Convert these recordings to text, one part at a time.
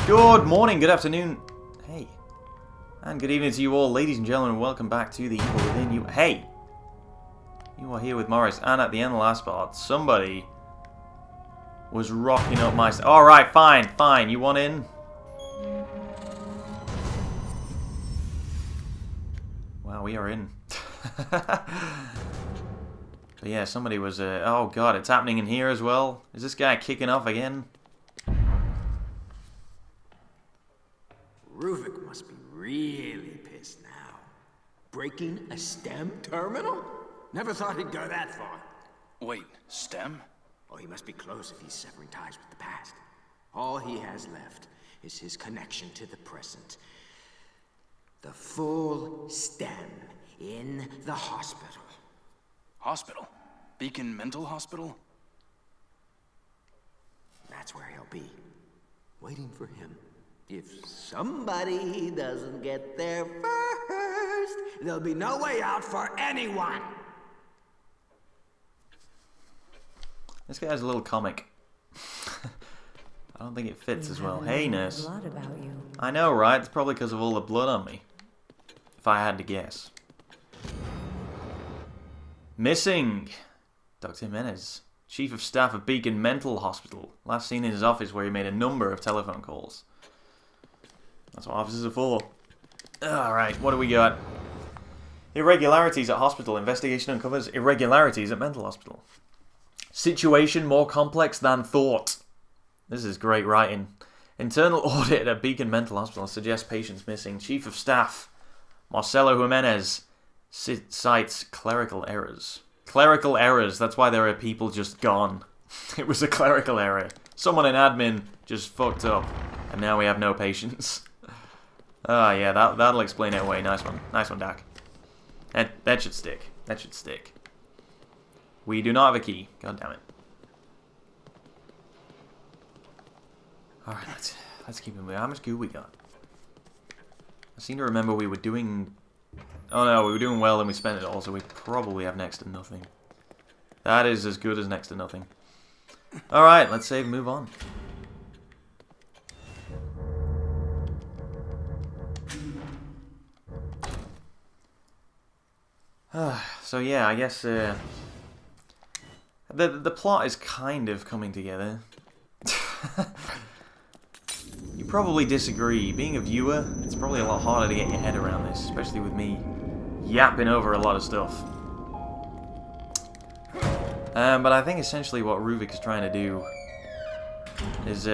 Good morning, good afternoon, hey, and good evening to you all, ladies and gentlemen. Welcome back to the Evil Within You. Hey, you are here with Morris, and at the end of the last part, somebody was rocking up my... Alright, fine, you want in? Wow, we are in. But yeah, somebody was... oh god, it's happening in here as well. Is this guy kicking off again? Ruvik must be really pissed now. Breaking a STEM terminal? Never thought he'd go that far. Wait, STEM? Oh, he must be close if he's severing ties with the past. All he has left is his connection to the present. The full STEM in the hospital. Hospital? Beacon Mental Hospital? That's where he'll be. Waiting for him. If somebody doesn't get there first, there'll be no way out for anyone. This guy's a little comic. I don't think it fits as well. Hey, nurse. Blood about you. I know, right? It's probably because of all the blood on me. If I had to guess. Missing. Dr. Jimenez, Chief of Staff of Beacon Mental Hospital. Last seen in his office where he made a number of telephone calls. That's what offices are for. Alright, what do we got? Irregularities at hospital. Investigation uncovers irregularities at mental hospital. Situation more complex than thought. This is great writing. Internal audit at Beacon Mental Hospital suggests patients missing. Chief of Staff Marcelo Jimenez cites clerical errors. Clerical errors, that's why there are people just gone. It was a clerical error. Someone in admin just fucked up, and now we have no patients. Ah, yeah, that'll explain it away. Nice one, Dak. That should stick. That should stick. We do not have a key. God damn it. All right, let's keep it moving. How much goo we got? I seem to remember we were doing... Oh no, we were doing well and we spent it all, so we probably have next to nothing. That is as good as next to nothing. Alright, let's save and move on. So yeah, I guess the plot is kind of coming together. You probably disagree. Being a viewer, it's probably a lot harder to get your head around this, especially with me yapping over a lot of stuff. But I think essentially what Ruvik is trying to do is,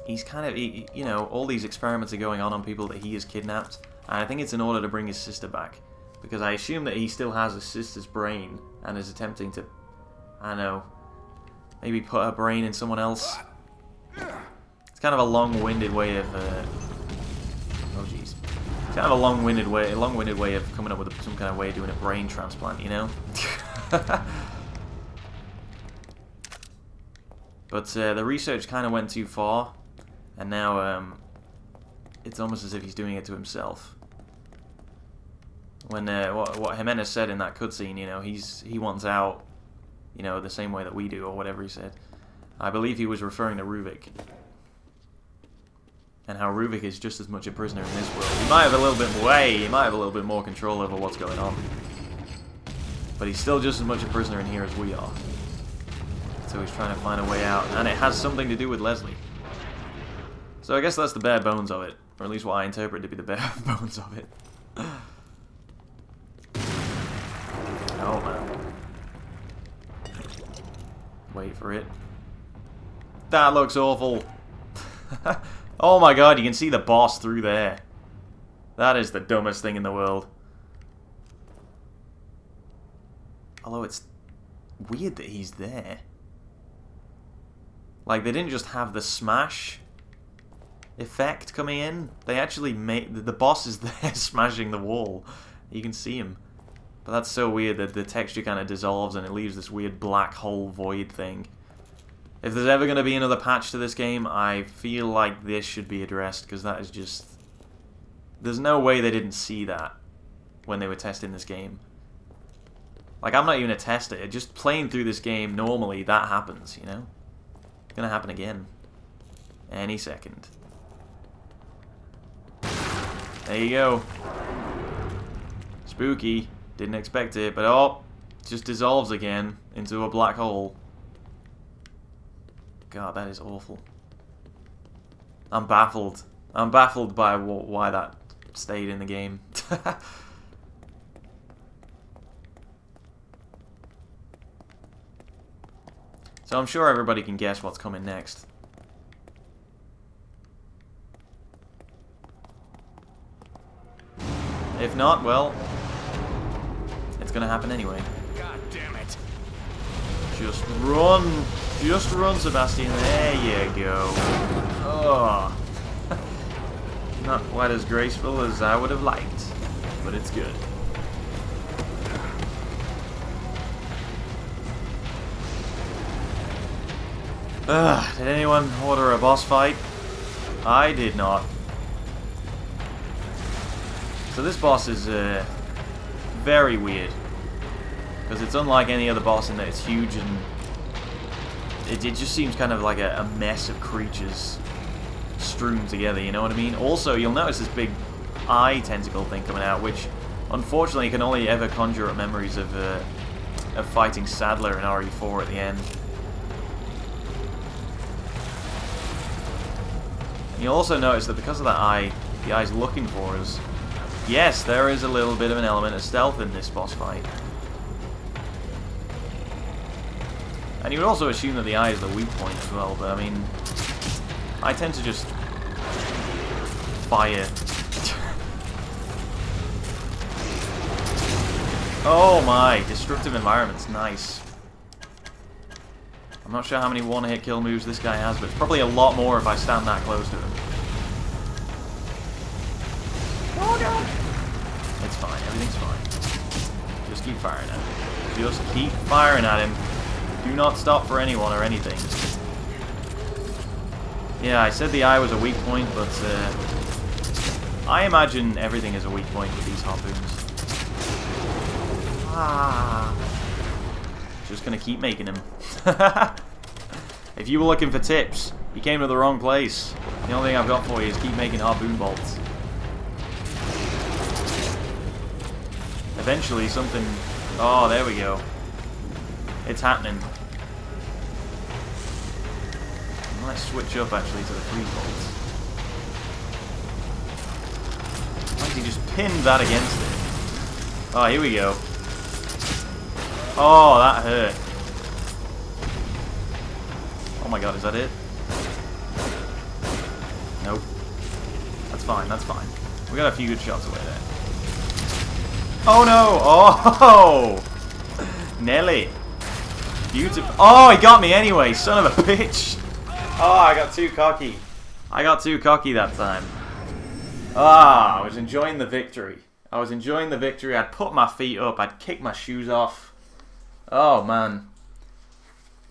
he's kind of, you know, all these experiments are going on people that he has kidnapped, and I think it's in order to bring his sister back, because I assume that he still has his sister's brain and is attempting to, I don't know, maybe put her brain in someone else. It's kind of a long-winded way of, oh jeez. It's kind of a long-winded way of coming up with some kind of way of doing a brain transplant, you know? But the research kind of went too far, and now it's almost as if he's doing it to himself. When what Jimenez said in that cutscene, you know, he wants out, you know, the same way that we do, or whatever he said. I believe he was referring to Ruvik. And how Ruvik is just as much a prisoner in this world. He might have a little bit more control over what's going on. But he's still just as much a prisoner in here as we are. So he's trying to find a way out. And it has something to do with Leslie. So I guess that's the bare bones of it. Or at least what I interpret to be the bare bones of it. Oh man. Wait for it. That looks awful. Oh my god, you can see the boss through there. That is the dumbest thing in the world. Although it's weird that he's there. Like, they didn't just have the smash effect coming in. They actually made... The boss is there smashing the wall. You can see him. But that's so weird that the texture kind of dissolves and it leaves this weird black hole void thing. If there's ever going to be another patch to this game, I feel like this should be addressed, because that is just... There's no way they didn't see that when they were testing this game. Like, I'm not even a tester. Just playing through this game, normally, that happens, you know? It's going to happen again. Any second. There you go. Spooky. Didn't expect it, but oh, just dissolves again into a black hole. God, that is awful. I'm baffled. I'm baffled by why that stayed in the game. So I'm sure everybody can guess what's coming next. If not, well, it's gonna happen anyway. God damn it. Just run! Just run, Sebastian. There you go. Oh. Not quite as graceful as I would have liked, but it's good. Did anyone order a boss fight? I did not. So this boss is very weird. Because it's unlike any other boss in that it's huge and it just seems kind of like a mess of creatures strewn together, you know what I mean? Also, you'll notice this big eye tentacle thing coming out, which unfortunately can only ever conjure up memories of fighting Sadler in RE4 at the end. And you'll also notice that because of that eye, the eye's looking for us. Yes, there is a little bit of an element of stealth in this boss fight. And you would also assume that the eye is the weak point as well, but I mean, I tend to just fire. Oh my, destructive environment's nice. I'm not sure how many one-hit kill moves this guy has, but it's probably a lot more if I stand that close to him. Oh no! It's fine, everything's fine. Just keep firing at him. Just keep firing at him. Do not stop for anyone or anything. Yeah, I said the eye was a weak point, but I imagine everything is a weak point with these harpoons. Ah. Just gonna keep making them. If you were looking for tips, you came to the wrong place. The only thing I've got for you is keep making harpoon bolts. Eventually something... Oh, there we go. It's happening. I might switch up actually to the freeze bolts. Why did he just pin that against it? Oh, here we go. Oh, that hurt. Oh my god, is that it? Nope. That's fine, that's fine. We got a few good shots away there. Oh no! Oh! Nelly! Beautiful. Oh, he got me anyway, son of a bitch! Oh, I got too cocky. I got too cocky that time. Ah, I was enjoying the victory. I was enjoying the victory. I'd put my feet up. I'd kick my shoes off. Oh, man.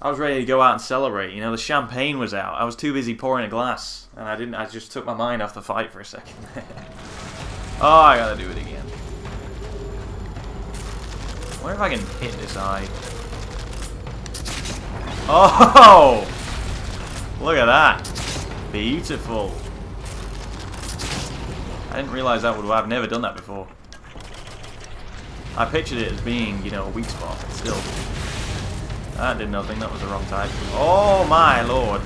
I was ready to go out and celebrate. You know, the champagne was out. I was too busy pouring a glass. And I just took my mind off the fight for a second. Oh, I gotta do it again. I wonder if I can hit this eye. Oh! Look at that. Beautiful. I didn't realise that would have. I've never done that before. I pictured it as being, you know, a weak spot, but still. That did nothing. That was the wrong type. Oh my lord.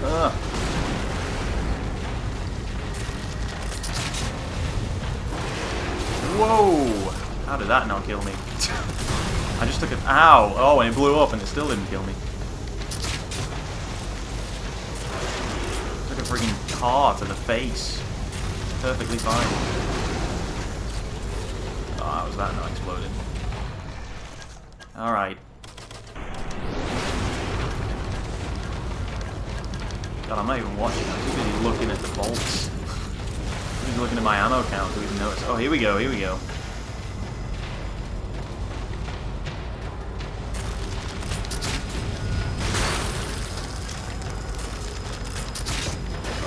Ugh. Whoa! How did that not kill me? I just took it. Ow! Oh, and it blew up and it still didn't kill me. Took a freaking car to the face. Perfectly fine. Oh, how was that not exploded? Alright. God, I'm not even watching. I'm too busy looking at the bolts. I'm busy looking at my ammo count to even notice. Oh, here we go, here we go.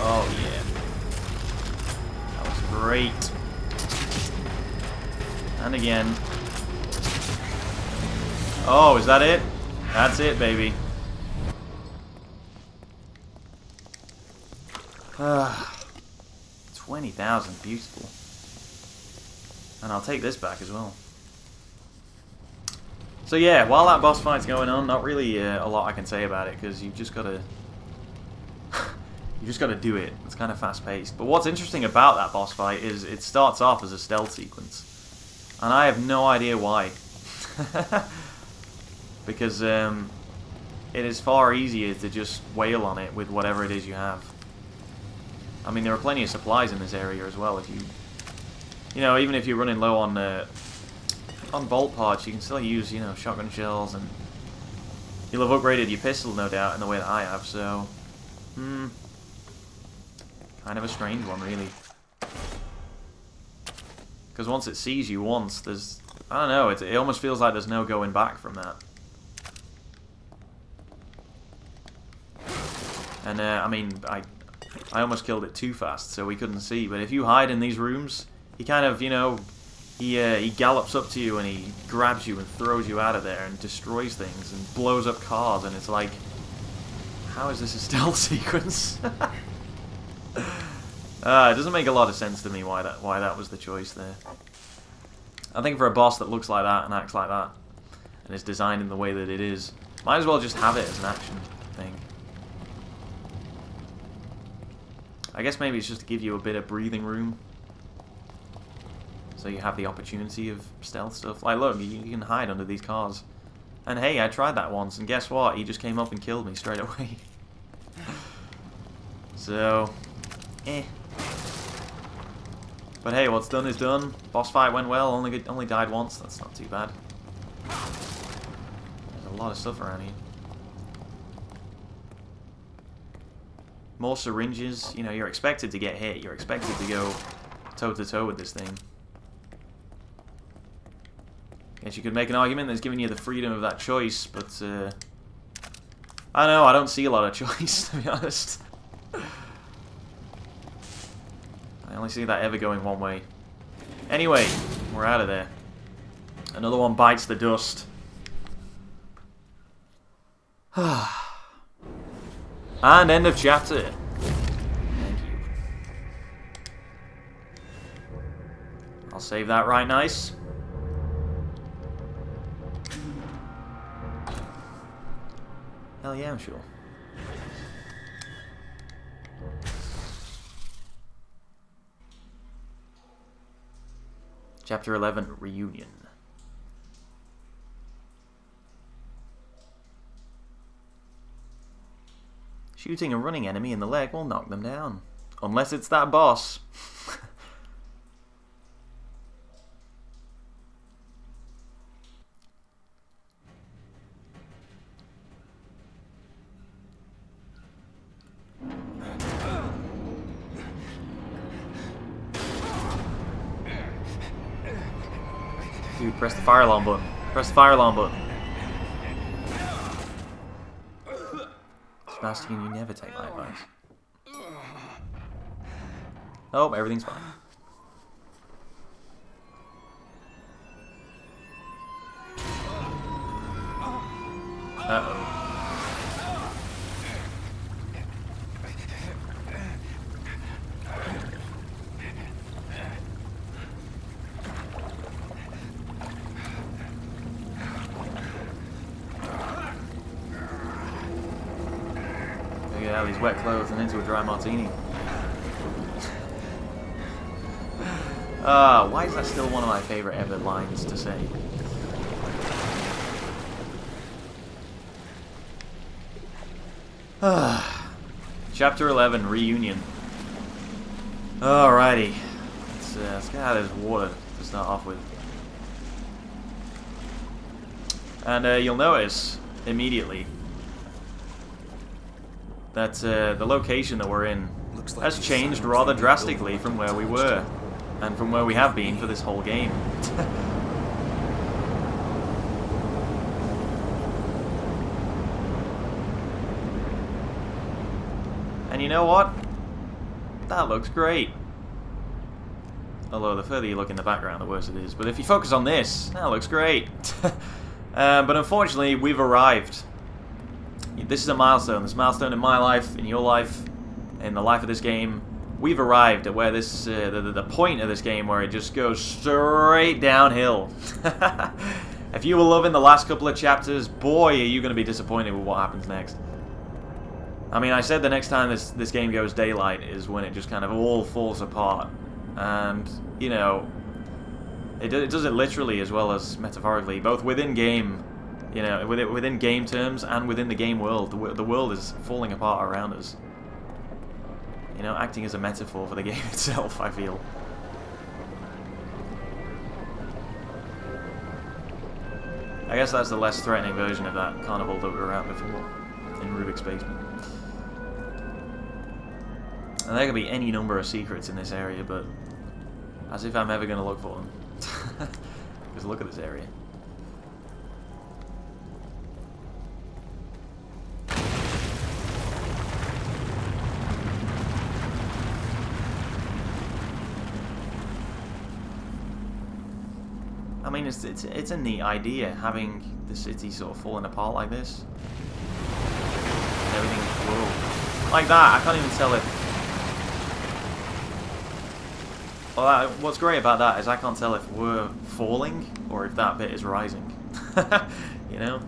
Oh, yeah. That was great. And again. Oh, is that it? That's it, baby. 20,000, beautiful. And I'll take this back as well. So yeah, while that boss fight's going on, not really a lot I can say about it, because you've just got to... you just got to do it. It's kind of fast-paced. But what's interesting about that boss fight is it starts off as a stealth sequence. And I have no idea why. Because it is far easier to just wail on it with whatever it is you have. I mean, there are plenty of supplies in this area as well. If you know, even if you're running low on bolt parts, you can still use, you know, shotgun shells, and you'll have upgraded your pistol, no doubt, in the way that I have. So, kind of a strange one, really. Because once it sees you once, there's, I don't know, it almost feels like there's no going back from that. And I mean, I almost killed it too fast, so we couldn't see. But if you hide in these rooms, he kind of, you know, he gallops up to you and he grabs you and throws you out of there and destroys things and blows up cars, and it's like, how is this a stealth sequence? It doesn't make a lot of sense to me why that was the choice there. I think for a boss that looks like that and acts like that and is designed in the way that it is, might as well just have it as an action thing. I guess maybe it's just to give you a bit of breathing room, so you have the opportunity of stealth stuff. Like, look, you can hide under these cars. And hey, I tried that once, and guess what? He just came up and killed me straight away. So, But hey, what's done is done. Boss fight went well, only died once. That's not too bad. There's a lot of stuff around here. More syringes. You know, you're expected to get hit. You're expected to go toe-to-toe with this thing. Guess you could make an argument that's giving you the freedom of that choice, but I don't know, I don't see a lot of choice, to be honest. I only see that ever going one way. Anyway, we're out of there. Another one bites the dust. And end of chapter. Thank you. I'll save that right nice. Hell yeah, I'm sure. Chapter 11, Reunion. Shooting a running enemy in the leg will knock them down. Unless it's that boss. Dude, press the fire alarm button. Press the fire alarm button. Sebastian, you never take my advice. Oh, everything's fine. Uh-oh. Out of these wet clothes and into a dry martini. Why is that still one of my favourite ever lines to say? Chapter 11, Reunion. Alrighty. Let's get out of this water to start off with. And you'll notice immediately that the location that we're in has changed rather drastically from where we were, and from where we have been for this whole game. And you know what? That looks great. Although the further you look in the background, the worse it is. But if you focus on this, that looks great. But unfortunately, we've arrived. This is a milestone. This milestone in my life, in your life, in the life of this game, we've arrived at where this the point of this game where it just goes straight downhill. If you were loving the last couple of chapters, boy, are you going to be disappointed with what happens next. I mean, I said the next time this game goes daylight is when it just kind of all falls apart. And, you know, it does it literally as well as metaphorically, both within game, you know, within game terms and within the game world. The world is falling apart around us. You know, acting as a metaphor for the game itself, I feel. I guess that's the less threatening version of that carnival that we were at before, in Rubik's Basement. And there could be any number of secrets in this area, but as if I'm ever going to look for them. Because look at this area. I mean, it's a neat idea, having the city sort of falling apart like this. And everything, whoa. Like that, I can't even tell if... Well, what's great about that is I can't tell if we're falling or if that bit is rising. You know?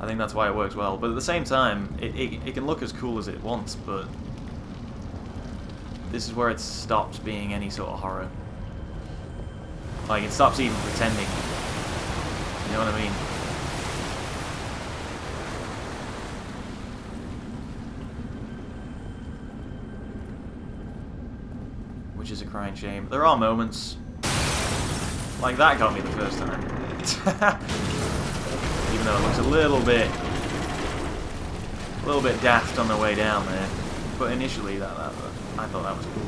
I think that's why it works well. But at the same time, it can look as cool as it wants, but... This is where it stops being any sort of horror. Like, it stops even pretending. You know what I mean? Which is a crying shame. There are moments... Like, that got me the first time. Even though it looks a little bit daft on the way down there. But initially, I thought that was cool.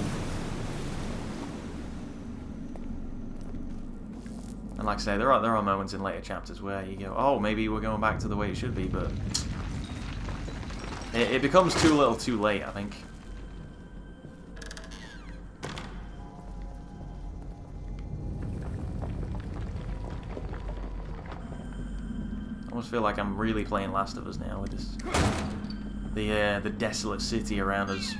And like I say, there are moments in later chapters where you go, oh, maybe we're going back to the way it should be, but it becomes too little too late, I think. I almost feel like I'm really playing Last of Us now with this, the desolate city around us.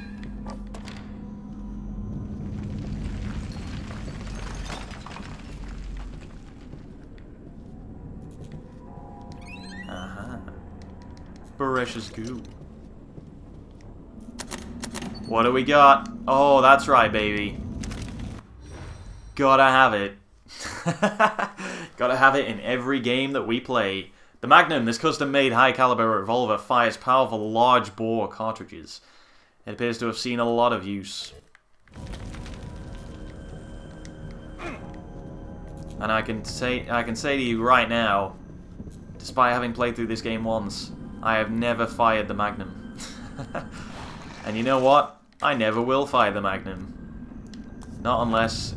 Precious goo. What do we got? Oh, that's right, baby. Gotta have it. Gotta have it in every game that we play. The Magnum, this custom-made high-caliber revolver, fires powerful large-bore cartridges. It appears to have seen a lot of use. And I can say to you right now, despite having played through this game once, I have never fired the Magnum. And you know what? I never will fire the Magnum. Not unless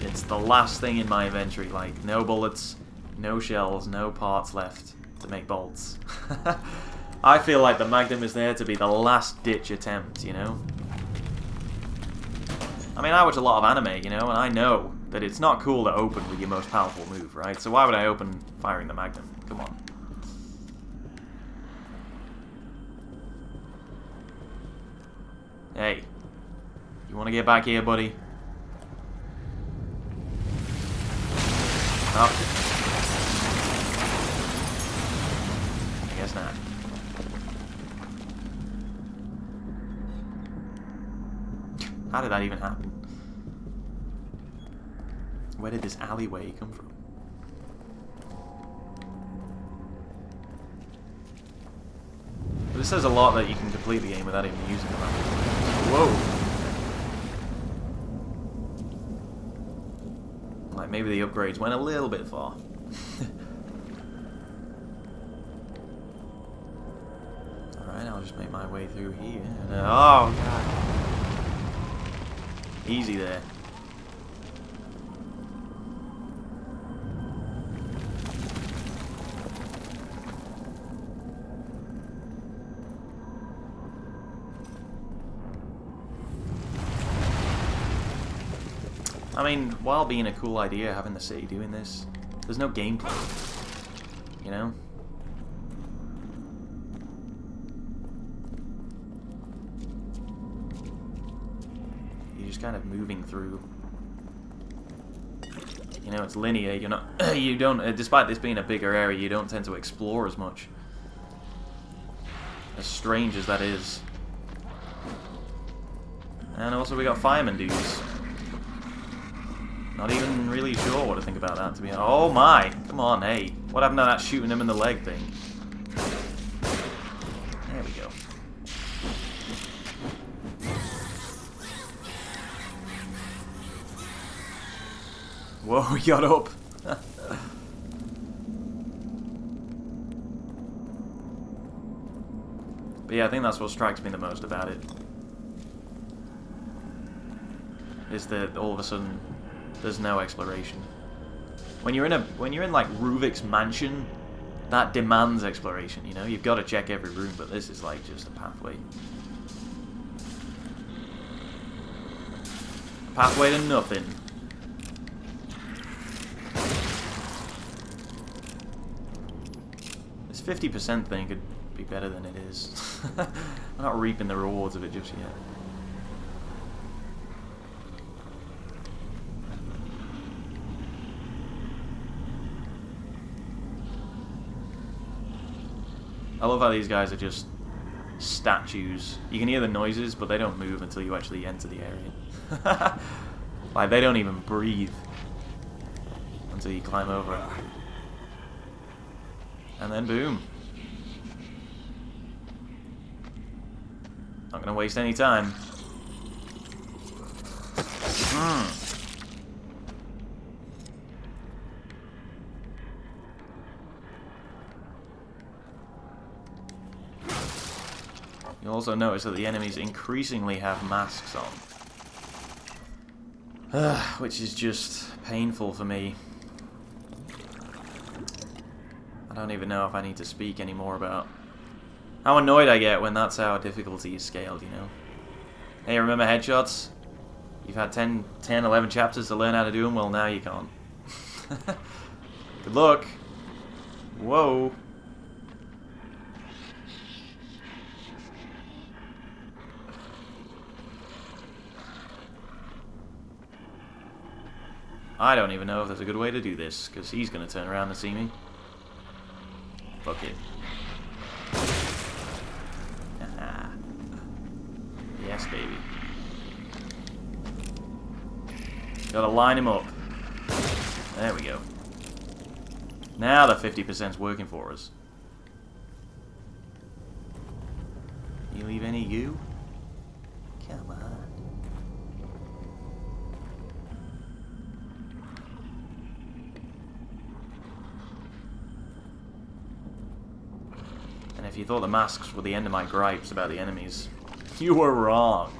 it's the last thing in my inventory, like no bullets, no shells, no parts left to make bolts. I feel like the Magnum is there to be the last ditch attempt, you know? I mean, I watch a lot of anime, you know, and I know that it's not cool to open with your most powerful move, right? So why would I open firing the Magnum? Come on. Hey, you want to get back here, buddy? Oh. I guess not. How did that even happen? Where did this alleyway come from? But it says a lot that you can complete the game without even using the map. Whoa! Like, maybe the upgrades went a little bit far. Alright, I'll just make my way through here. Oh, God. Easy there. I mean, while being a cool idea having the city doing this, there's no gameplay, you know? you're just kind of moving through. You know, it's linear. You're not. You don't. Despite this being a bigger area, you don't tend to explore as much. As strange as that is. And also, we got fireman dudes. Not even really sure what to think about that, to be honest. Oh my! Come on, hey. What happened to that shooting him in the leg thing? There we go. Whoa, he got up! But yeah, I think that's what strikes me the most about it. Is that all of a sudden there's no exploration. When you're in like Ruvik's mansion, that demands exploration, you know? You've got to check every room, but this is like just a pathway. A pathway to nothing. This 50% thing could be better than it is. I'm not reaping the rewards of it just yet. I love how these guys are just statues. You can hear the noises, but they don't move until you actually enter the area. Like, they don't even breathe until you climb over it. And then boom. Not gonna waste any time. You'll also notice that the enemies increasingly have masks on. Which is just painful for me. I don't even know if I need to speak anymore about how annoyed I get when that's how difficulty is scaled, you know? Hey, remember headshots? You've had 10, 11 chapters to learn how to do them, well now you can't. Good luck! Whoa! I don't even know if there's a good way to do this, because he's going to turn around and see me. Fuck it. Yes, baby. Gotta line him up. There we go. Now the 50%'s working for us. You leave any goo? Come on. And if you thought the masks were the end of my gripes about the enemies, you were wrong.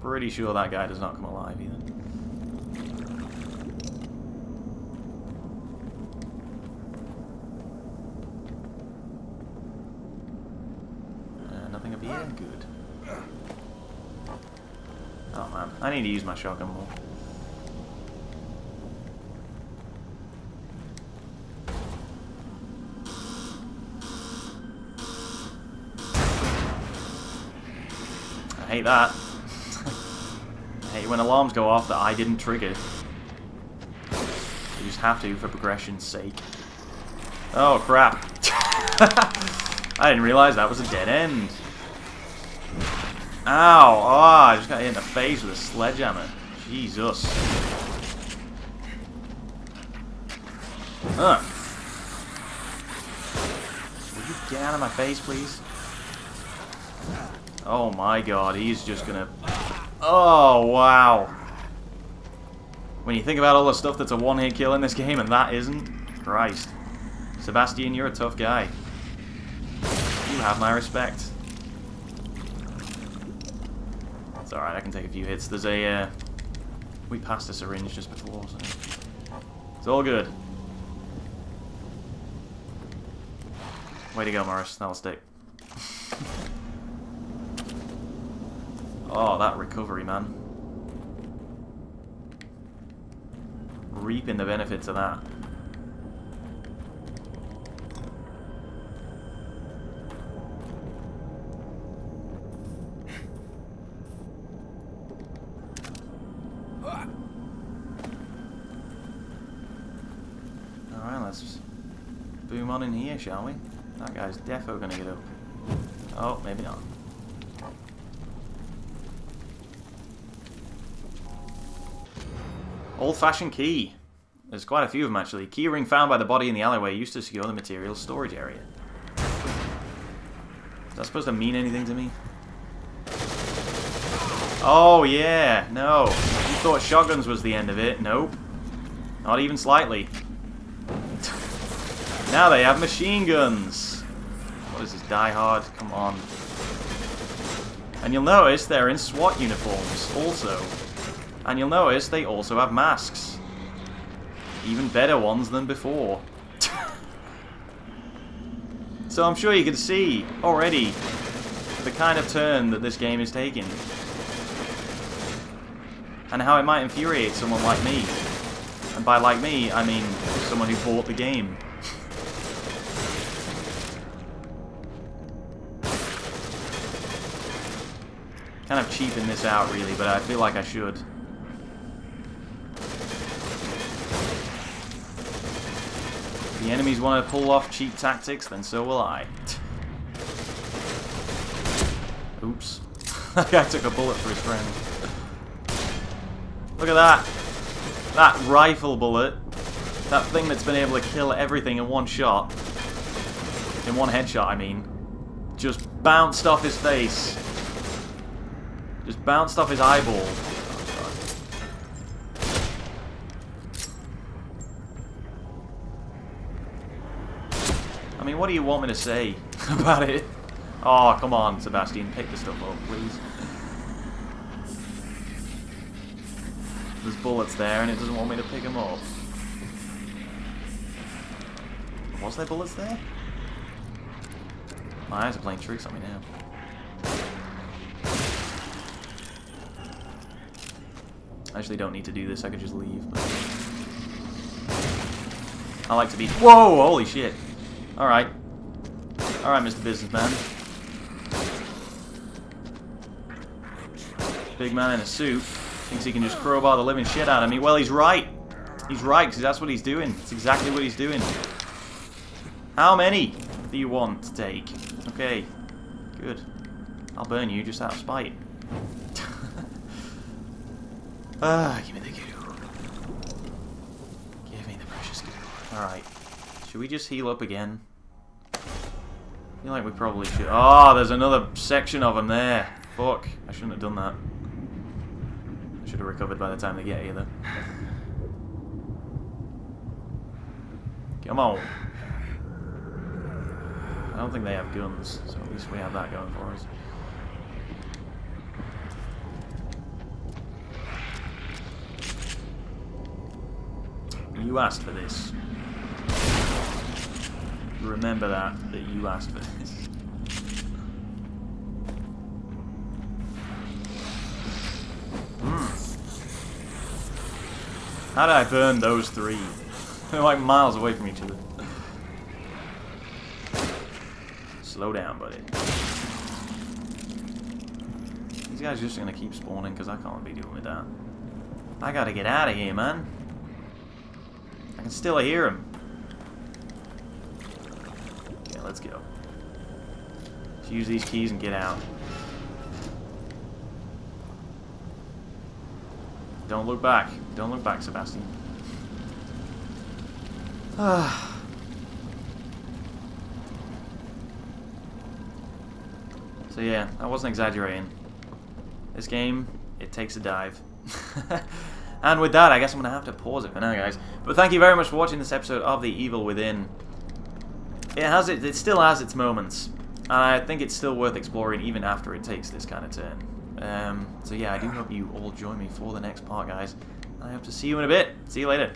Pretty sure that guy does not come alive either. Nothing up here? Good. Oh man, I need to use my shotgun more. I hate that. I hate when alarms go off that I didn't trigger. You just have to for progression's sake. Oh crap. I didn't realise that was a dead end. Ow! Oh, I just got hit in the face with a sledgehammer. Jesus. Will you get out of my face, please? Oh my god, he's just gonna... Oh, wow. When you think about all the stuff that's a one-hit kill in this game and that isn't, Christ. Sebastian, you're a tough guy. You have my respect. It's alright, I can take a few hits. There's a, we passed a syringe just before, so... It's all good. Way to go, Morris. That'll stick. Oh, that recovery, man. Reaping the benefits of that. boom on in here, shall we? That guy's defo gonna get up. Oh, maybe not. Old-fashioned key. There's quite a few of them, actually. Key ring found by the body in the alleyway used to secure the materials storage area. Is that supposed to mean anything to me? Oh, yeah. No. You thought shotguns was the end of it. Nope. Not even slightly. Now they have machine guns. What is this, Die Hard? Come on. And you'll notice they're in SWAT uniforms also. And you'll notice they also have masks. Even better ones than before. So I'm sure you can see already the kind of turn that this game is taking. And how it might infuriate someone like me. And by like me, I mean someone who bought the game. Kind of cheaping this out really, but I feel like I should. If the enemies want to pull off cheap tactics, then so will I. Oops. That guy took a bullet for his friend. Look at that. That rifle bullet. That thing that's been able to kill everything in one shot. In one headshot, I mean. Just bounced off his face. Just bounced off his eyeball. I mean, what do you want me to say about it? Oh, come on, Sebastian. Pick the stuff up, please. There's bullets there, and it doesn't want me to pick them up. Was there bullets there? My eyes are playing tricks on me now. I actually don't need to do this, I could just leave. But I like to be... Whoa! Holy shit! Alright. Alright, Mr. Businessman. Big man in a suit thinks he can just crowbar the living shit out of me. Well, he's right. He's right, because that's what he's doing. It's exactly what he's doing. How many do you want to take? Okay. Good. I'll burn you just out of spite. Give me the goo. Give me the precious goo. Alright. Should we just heal up again? I feel like we probably should. Oh, there's another section of them there. Fuck. I shouldn't have done that. I should have recovered by the time they get here, though. Come on. I don't think they have guns, so at least we have that going for us. You asked for this. Remember that you asked for this. How did I burn those three? They're like miles away from each other. Slow down, buddy. These guys are just gonna keep spawning because I can't be dealing with that. I gotta get out of here, man. I can still hear him. Yeah, let's go. Let's use these keys and get out. Don't look back. Don't look back, Sebastian. So yeah, I wasn't exaggerating. This game, it takes a dive. And with that, I guess I'm going to have to pause it for now, guys. But thank you very much for watching this episode of The Evil Within. It still has its moments. And I think it's still worth exploring even after it takes this kind of turn. So yeah, I do hope you all join me for the next part, guys. I hope to see you in a bit. See you later.